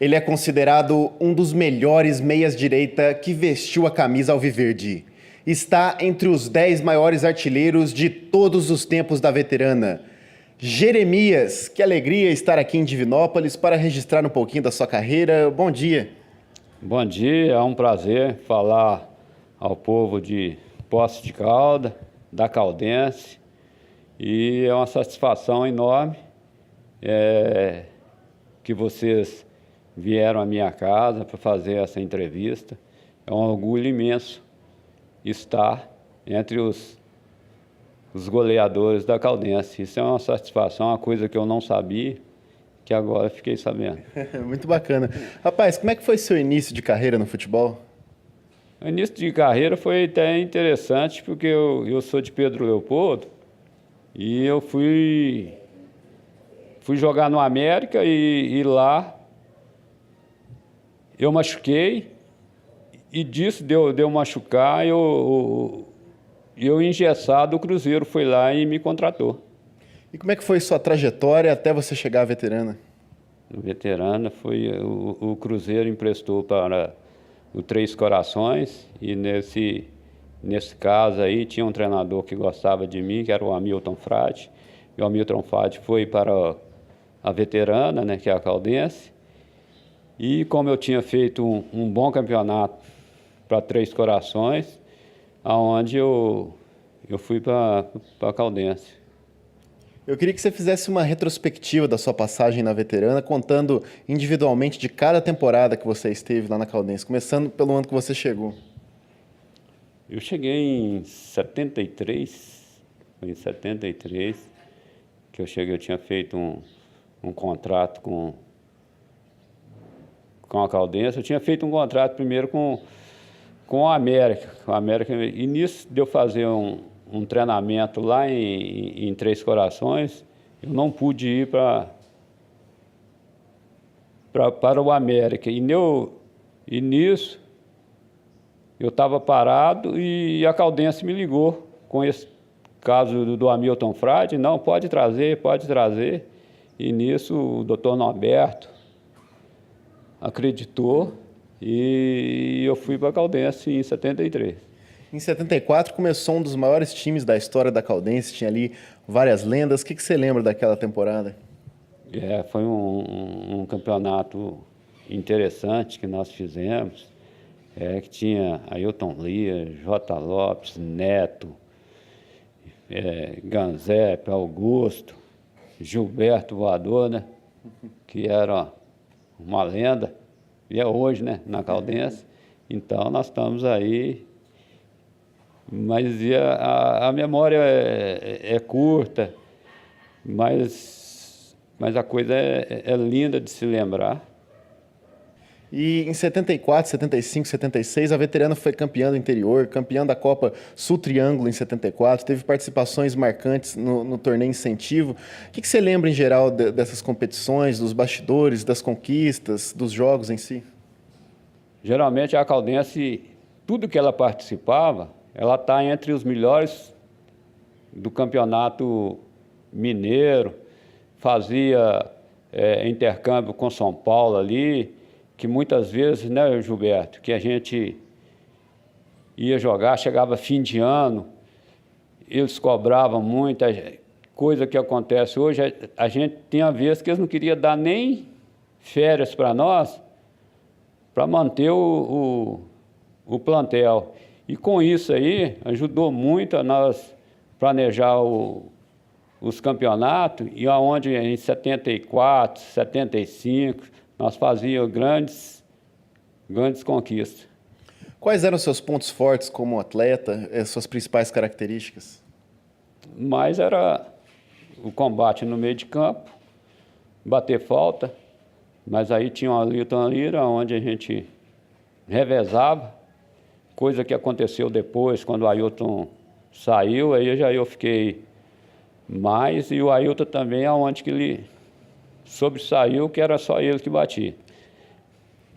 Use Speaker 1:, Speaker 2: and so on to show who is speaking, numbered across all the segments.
Speaker 1: Ele é considerado um dos melhores meias-direita que vestiu a camisa alviverde. Está entre os 10 maiores artilheiros de todos os tempos da veterana. Jeremias, que alegria estar aqui em Divinópolis para registrar um pouquinho da sua carreira. Bom dia.
Speaker 2: Bom dia, é um prazer falar ao povo de Poços de Caldas, da Caldense, e é uma satisfação enorme que vocês vieram à minha casa para fazer essa entrevista. É um orgulho imenso estar entre os goleadores da Caldense. Isso é uma satisfação, uma coisa que eu não sabia, que agora fiquei sabendo.
Speaker 1: Muito bacana. Rapaz, como é que foi seu início de carreira no futebol?
Speaker 2: O início de carreira foi até interessante, porque eu sou de Pedro Leopoldo e eu fui jogar no América e lá eu machuquei e disso deu machucar, eu engessado, o Cruzeiro foi lá e me contratou.
Speaker 1: E como é que foi sua trajetória até você chegar à veterana?
Speaker 2: Veterana foi o Cruzeiro emprestou para o Três Corações e nesse caso aí tinha um treinador que gostava de mim, que era o Hamilton Frade. E o Hamilton Frade foi para a veterana, né, que é a Caldense. E como eu tinha feito um bom campeonato para Três Corações, aonde eu fui para a Caldense.
Speaker 1: Eu queria que você fizesse uma retrospectiva da sua passagem na veterana, contando individualmente de cada temporada que você esteve lá na Caldense, começando pelo ano que você chegou.
Speaker 2: Eu cheguei em 73, foi em 73 que eu cheguei, eu tinha feito um contrato com a Caldense. Eu tinha feito um contrato primeiro com a América. E nisso de eu fazer um treinamento lá em Três Corações, eu não pude ir para o América. E nisso eu estava parado e a Caldense me ligou com esse caso do Hamilton Frade. Não, pode trazer. E nisso o doutor Norberto acreditou e eu fui para a Caldense em 73.
Speaker 1: Em 74 começou um dos maiores times da história da Caldense, tinha ali várias lendas. O que você lembra daquela temporada?
Speaker 2: Foi um campeonato interessante que nós fizemos, que tinha Ailton Lia, J. Lopes, Neto, Ganzep, Augusto, Gilberto Voador, né, que era uma lenda, e é hoje, né, na Caldense. Então nós estamos aí, mas a memória é curta, mas a coisa é linda de se lembrar.
Speaker 1: E em 74, 75, 76, a veterana foi campeã do interior, campeã da Copa Sul Triângulo em 74, teve participações marcantes no torneio Incentivo. O que você lembra em geral dessas competições, dos bastidores, das conquistas, dos jogos em si?
Speaker 2: Geralmente a Caldense, tudo que ela participava, ela está entre os melhores do campeonato mineiro, fazia intercâmbio com São Paulo ali, que muitas vezes, né, Gilberto, que a gente ia jogar, chegava fim de ano, eles cobravam muita coisa que acontece hoje. A gente tinha vezes que eles não queriam dar nem férias para nós, para manter o plantel. E com isso aí, ajudou muito a nós planejar os campeonatos, e onde em 74, 75, nós fazíamos grandes conquistas.
Speaker 1: Quais eram os seus pontos fortes como atleta, suas principais características?
Speaker 2: Mas era o combate no meio de campo, bater falta, mas aí tinha uma Ailton Lira, onde a gente revezava, coisa que aconteceu depois, quando o Ailton saiu, aí eu fiquei mais, e o Ailton também, onde que ele sobressaiu, que era só ele que batia.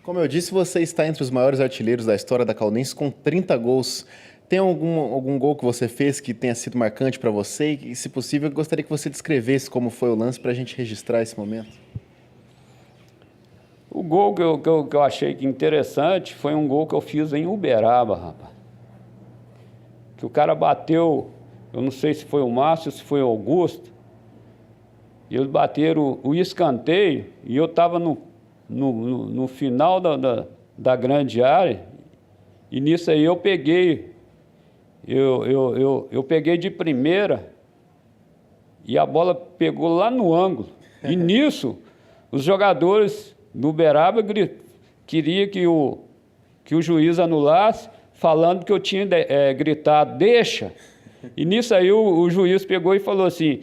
Speaker 1: Como eu disse, você está entre os maiores artilheiros da história da Caldense com 30 gols. Tem algum gol que você fez que tenha sido marcante para você? E, se possível, eu gostaria que você descrevesse como foi o lance para a gente registrar esse momento.
Speaker 2: O gol que eu achei que interessante foi um gol que eu fiz em Uberaba, rapaz. Que o cara bateu, eu não sei se foi o Márcio, se foi o Augusto, e eles bateram o escanteio, e eu estava no final da grande área, e nisso aí eu peguei, eu peguei de primeira, e a bola pegou lá no ângulo. E nisso, os jogadores do Uberaba queriam que o juiz anulasse, falando que eu tinha gritado, deixa. E nisso aí o juiz pegou e falou assim,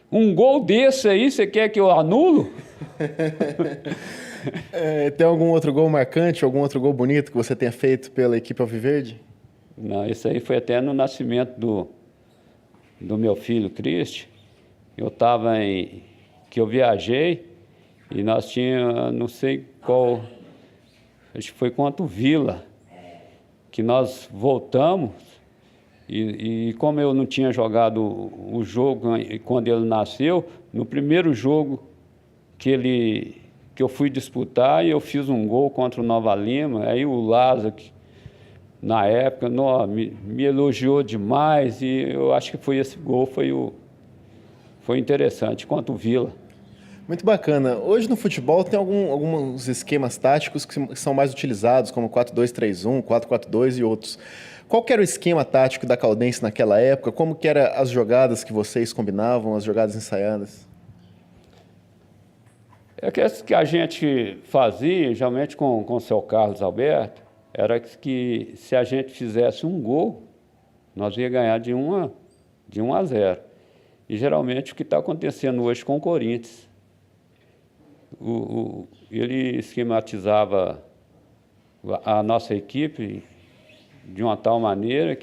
Speaker 2: um gol desse aí, você quer que eu anulo?
Speaker 1: Tem algum outro gol marcante, algum outro gol bonito que você tenha feito pela equipe Alviverde?
Speaker 2: Não, isso aí foi até no nascimento do meu filho, Cristi. Que eu viajei e nós tínhamos, não sei qual, acho que foi contra o Vila, que nós voltamos e como eu não tinha jogado o jogo quando ele nasceu, no primeiro jogo que eu fui disputar, e eu fiz um gol contra o Nova Lima, aí o Lázaro, na época, me elogiou demais, e eu acho que foi esse gol, foi interessante, contra o Vila.
Speaker 1: Muito bacana. Hoje no futebol tem alguns esquemas táticos que são mais utilizados, como 4-2-3-1, 4-4-2 e outros. Qual que era o esquema tático da Caldense naquela época? Como que eram as jogadas que vocês combinavam, as jogadas ensaiadas?
Speaker 2: Que a gente fazia, geralmente com o seu Carlos Alberto, era que se a gente fizesse um gol, nós ia ganhar de 1 a 0. E geralmente o que está acontecendo hoje com o Corinthians. Ele esquematizava a nossa equipe de uma tal maneira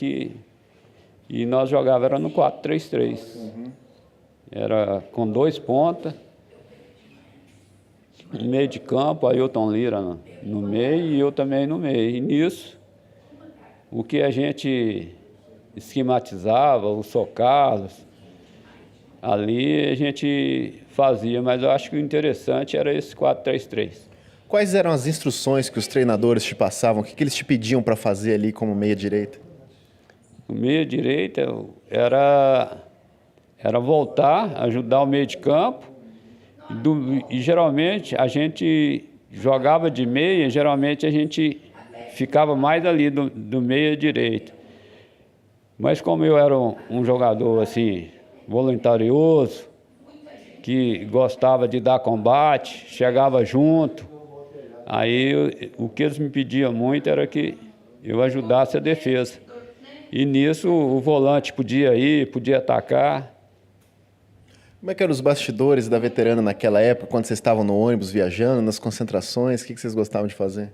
Speaker 2: e nós jogávamos no 4-3-3. Era com 2 pontas, no meio de campo, Ailton Lira no meio e eu também no meio. E nisso, o que a gente esquematizava, o São Carlos, ali a gente fazia, mas eu acho que o interessante era esse 4-3-3.
Speaker 1: Quais eram as instruções que os treinadores te passavam? O que eles te pediam para fazer ali como meia-direita?
Speaker 2: O meia-direita era voltar, ajudar o meio de campo, e geralmente a gente jogava de meia, geralmente a gente ficava mais ali do meia-direita. Mas como eu era um jogador assim, voluntarioso, que gostava de dar combate, chegava junto, aí o que eles me pediam muito era que eu ajudasse a defesa. E nisso o volante podia ir, podia atacar.
Speaker 1: Como é que eram os bastidores da veterana naquela época, quando vocês estavam no ônibus viajando, nas concentrações? O que vocês gostavam de fazer?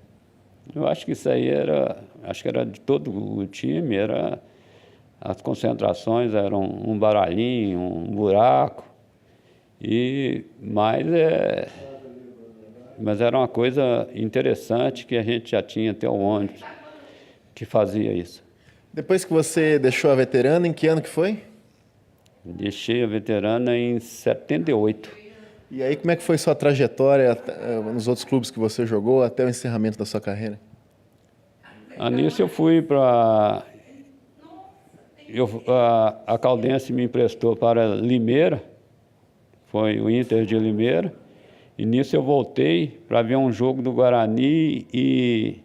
Speaker 2: Eu acho que isso aí acho que era de todo o time, as concentrações eram um baralhinho, um buraco, mas era uma coisa interessante que a gente já tinha até o ônibus que fazia isso.
Speaker 1: Depois que você deixou a veterana, em que ano que foi?
Speaker 2: Deixei a veterana em 78.
Speaker 1: E aí, como é que foi sua trajetória nos outros clubes que você jogou até o encerramento da sua carreira?
Speaker 2: Nisso eu fui para... A Caldense me emprestou para Limeira, foi o Inter de Limeira, e nisso eu voltei para ver um jogo do Guarani e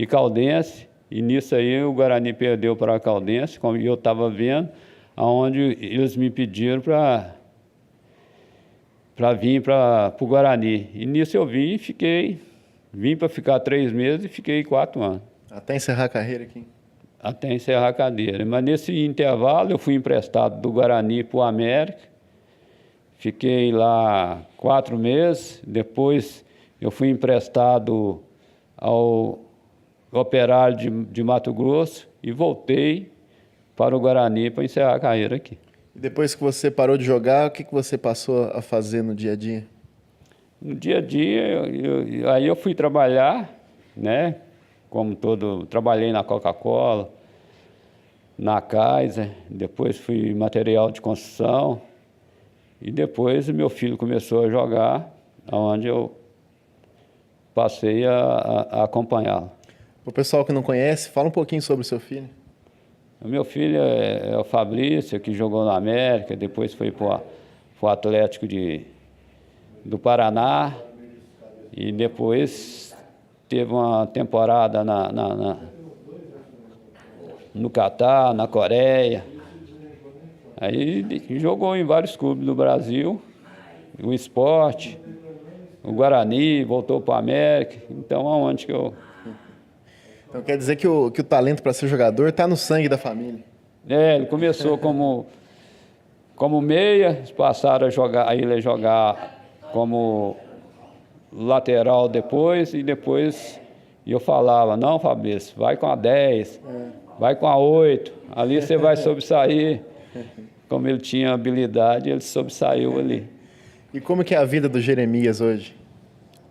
Speaker 2: Caldense, e nisso aí o Guarani perdeu para a Caldense, como eu estava vendo, onde eles me pediram para vir para o Guarani. E nisso eu vim para ficar 3 meses e fiquei 4 anos.
Speaker 1: Até encerrar a carreira aqui?
Speaker 2: Até encerrar a carreira. Mas nesse intervalo eu fui emprestado do Guarani para o América, fiquei lá 4 meses, depois eu fui emprestado ao Operário de Mato Grosso e voltei para o Guarani para encerrar a carreira aqui.
Speaker 1: E depois que você parou de jogar, o que você passou a fazer no dia a dia?
Speaker 2: No dia a dia, aí eu fui trabalhar, né? Trabalhei na Coca-Cola, na Kaiser, depois fui material de construção, e depois meu filho começou a jogar, onde eu passei a acompanhá-lo.
Speaker 1: O pessoal que não conhece, fala um pouquinho sobre o seu filho.
Speaker 2: O meu filho é o Fabrício, que jogou na América, depois foi para o Atlético do Paraná e depois teve uma temporada no Catar, na Coreia. Aí jogou em vários clubes do Brasil, o Sport, o Guarani, voltou para a América. Então, aonde que eu...
Speaker 1: Então quer dizer que o talento para ser jogador está no sangue da família.
Speaker 2: Ele começou como meia, passaram a ele a jogar como lateral depois, e depois eu falava, não, Fabrício, vai com a 10, vai com a 8, ali você vai sobressair. Como ele tinha habilidade, ele sobressaiu ali.
Speaker 1: E como que é a vida do Jeremias hoje?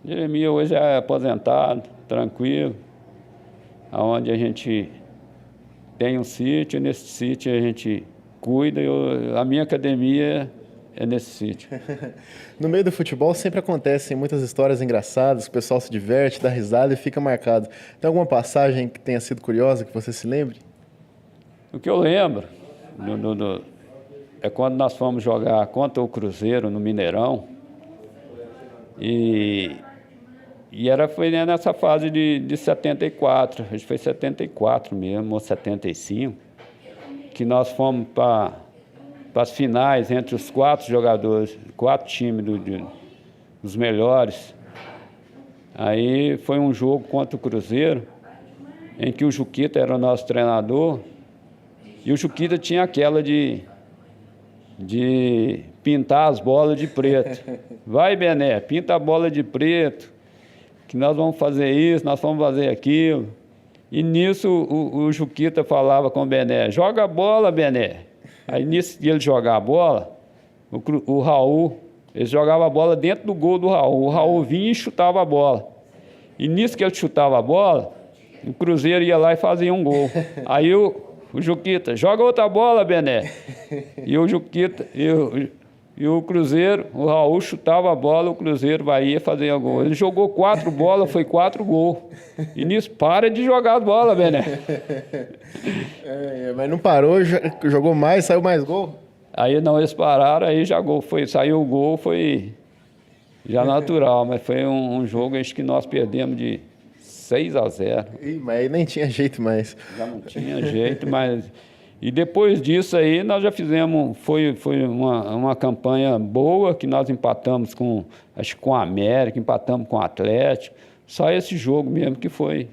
Speaker 2: Jeremias hoje é aposentado, tranquilo, onde a gente tem um sítio, e nesse sítio a gente cuida, a minha academia é nesse sítio.
Speaker 1: No meio do futebol sempre acontecem muitas histórias engraçadas, o pessoal se diverte, dá risada e fica marcado. Tem alguma passagem que tenha sido curiosa, que você se lembre?
Speaker 2: O que eu lembro é quando nós fomos jogar contra o Cruzeiro no Mineirão, foi nessa fase de 74, acho que foi 74 mesmo, ou 75, que nós fomos para as finais entre os 4 jogadores, 4 times dos melhores. Aí foi um jogo contra o Cruzeiro, em que o Juquita era o nosso treinador, e o Juquita tinha aquela de pintar as bolas de preto. Vai, Bené, pinta a bola de preto, que nós vamos fazer isso, nós vamos fazer aquilo. E nisso o Juquita falava com o Bené, joga a bola, Bené. Aí nisso de ele jogar a bola, o Raul, ele jogava a bola dentro do gol do Raul. O Raul vinha e chutava a bola. E nisso que ele chutava a bola, o Cruzeiro ia lá e fazia um gol. Aí o Juquita, joga outra bola, Bené. E o Juquita, e o Cruzeiro, o Raul chutava a bola, o Cruzeiro ia fazer o gol. Ele jogou 4 bolas, foi 4 gols. E nisso, para de jogar a bola, Bené.
Speaker 1: Mas não parou, jogou mais, saiu mais gol?
Speaker 2: Aí não, eles pararam, aí já saiu o gol, foi já natural, mas foi um jogo, acho que nós perdemos de 6-0.
Speaker 1: Mas aí nem tinha jeito mais.
Speaker 2: Já não tinha jeito, mas... E depois disso aí, nós já fizemos, foi uma campanha boa, que nós empatamos acho que com a América, empatamos com o Atlético, só esse jogo mesmo que foi.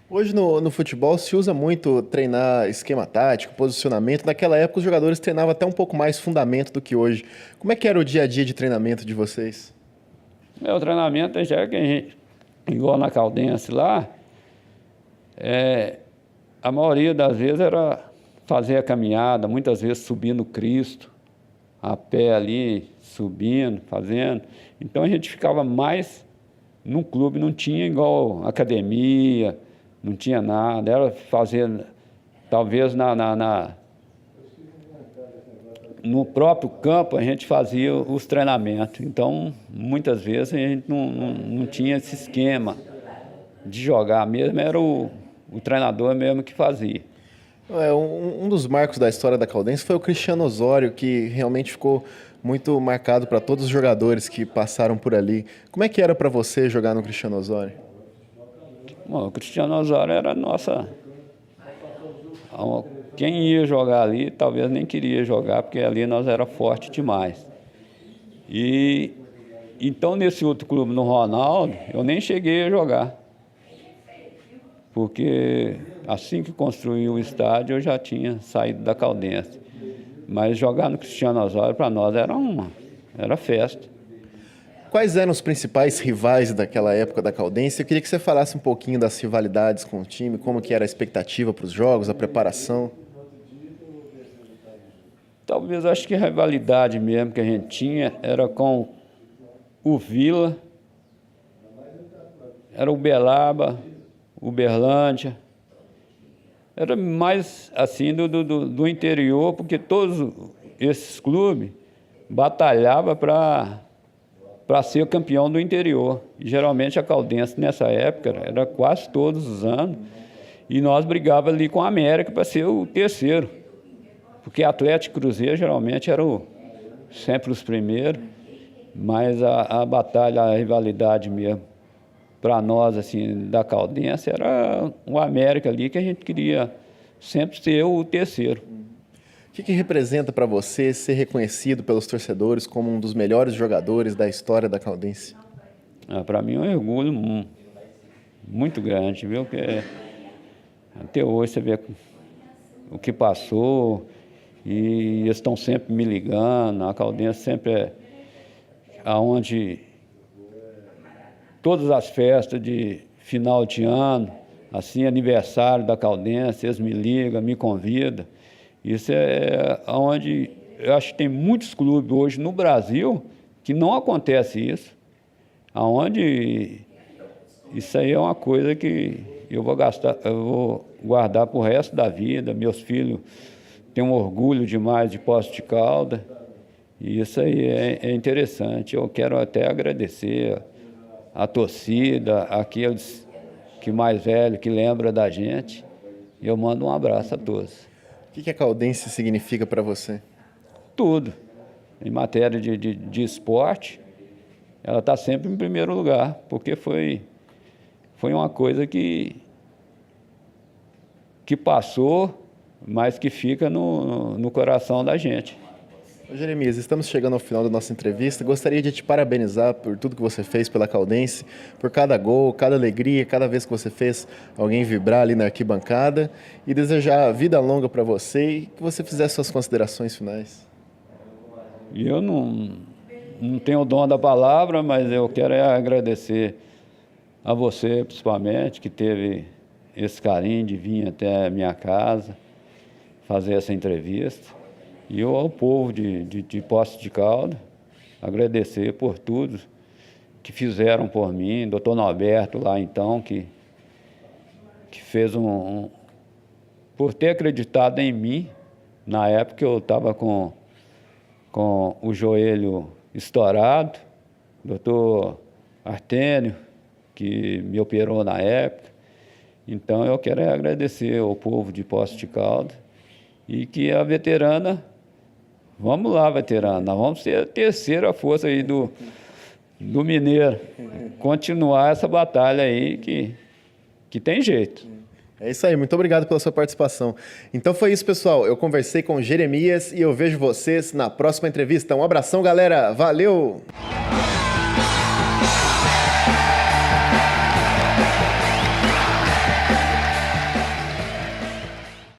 Speaker 1: Hoje no futebol se usa muito treinar esquema tático, posicionamento. Naquela época os jogadores treinavam até um pouco mais fundamento do que hoje. Como é que era o dia a dia de treinamento de vocês?
Speaker 2: Meu treinamento já é que a gente, igual na Caldense lá, a maioria das vezes era fazer a caminhada, muitas vezes subindo o Cristo, a pé ali, subindo, fazendo. Então a gente ficava mais no clube, não tinha igual academia, não tinha nada, era fazer, talvez no próprio campo a gente fazia os treinamentos. Então, muitas vezes a gente não tinha esse esquema de jogar mesmo, era o treinador mesmo que fazia.
Speaker 1: Um dos marcos da história da Caldense foi o Cristiano Osório, que realmente ficou muito marcado para todos os jogadores que passaram por ali. Como é que era para você jogar no Cristiano Osório?
Speaker 2: Bom, o Cristiano Osório era nossa... Quem ia jogar ali, talvez nem queria jogar, porque ali nós era forte demais. E então, nesse outro clube, no Ronaldo, eu nem cheguei a jogar. Porque assim que construí o estádio, eu já tinha saído da Caldense. Mas jogar no Cristiano Osório, para nós, era festa.
Speaker 1: Quais eram os principais rivais daquela época da Caldense? Eu queria que você falasse um pouquinho das rivalidades com o time, como que era a expectativa para os jogos, a preparação.
Speaker 2: Talvez, acho que a rivalidade mesmo que a gente tinha era com o Vila, era o Uberlândia, Uberlândia. Era mais assim do interior, porque todos esses clubes batalhavam para para ser campeão do interior. E, geralmente a Caldense nessa época era quase todos os anos, e nós brigávamos ali com a América para ser o terceiro, porque Atlético e Cruzeiro geralmente eram sempre os primeiros, mas a batalha, a rivalidade mesmo, para nós, assim, da Caldense, era o América ali, que a gente queria sempre ser o terceiro.
Speaker 1: O que representa para você ser reconhecido pelos torcedores como um dos melhores jogadores da história da Caldense?
Speaker 2: Para mim é um orgulho muito grande, viu? Porque até hoje você vê o que passou e eles estão sempre me ligando. A Caldense sempre é aonde todas as festas de final de ano, assim, aniversário da Caldense, eles me ligam, me convidam. Isso é onde eu acho que tem muitos clubes hoje no Brasil que não acontece isso. Aonde isso aí é uma coisa que eu vou guardar para o resto da vida. Meus filhos têm um orgulho demais de Poços de Caldas. E isso aí é interessante. Eu quero até agradecer a torcida, aqueles que mais velhos, que lembram da gente. E eu mando um abraço a todos.
Speaker 1: O que a Caldense significa para você?
Speaker 2: Tudo. Em matéria de esporte, ela está sempre em primeiro lugar, porque foi uma coisa que passou, mas que fica no coração da gente.
Speaker 1: Jeremias, estamos chegando ao final da nossa entrevista. Gostaria de te parabenizar por tudo que você fez pela Caldense, por cada gol, cada alegria, cada vez que você fez alguém vibrar ali na arquibancada, e desejar vida longa para você e que você fizesse suas considerações finais.
Speaker 2: E eu não tenho o dom da palavra, mas eu quero agradecer a você, principalmente, que teve esse carinho de vir até a minha casa fazer essa entrevista. E eu ao povo de Poços de Caldas, agradecer por tudo que fizeram por mim, doutor Norberto lá então, que fez por ter acreditado em mim, na época eu estava com o joelho estourado, doutor Artênio, que me operou na época. Então eu quero agradecer ao povo de Poços de Caldas e que a veterana... Vamos lá, veterano, nós vamos ser a terceira força aí do Mineiro. Continuar essa batalha aí que tem jeito.
Speaker 1: É isso aí, muito obrigado pela sua participação. Então foi isso, pessoal. Eu conversei com o Jeremias e eu vejo vocês na próxima entrevista. Um abração, galera. Valeu!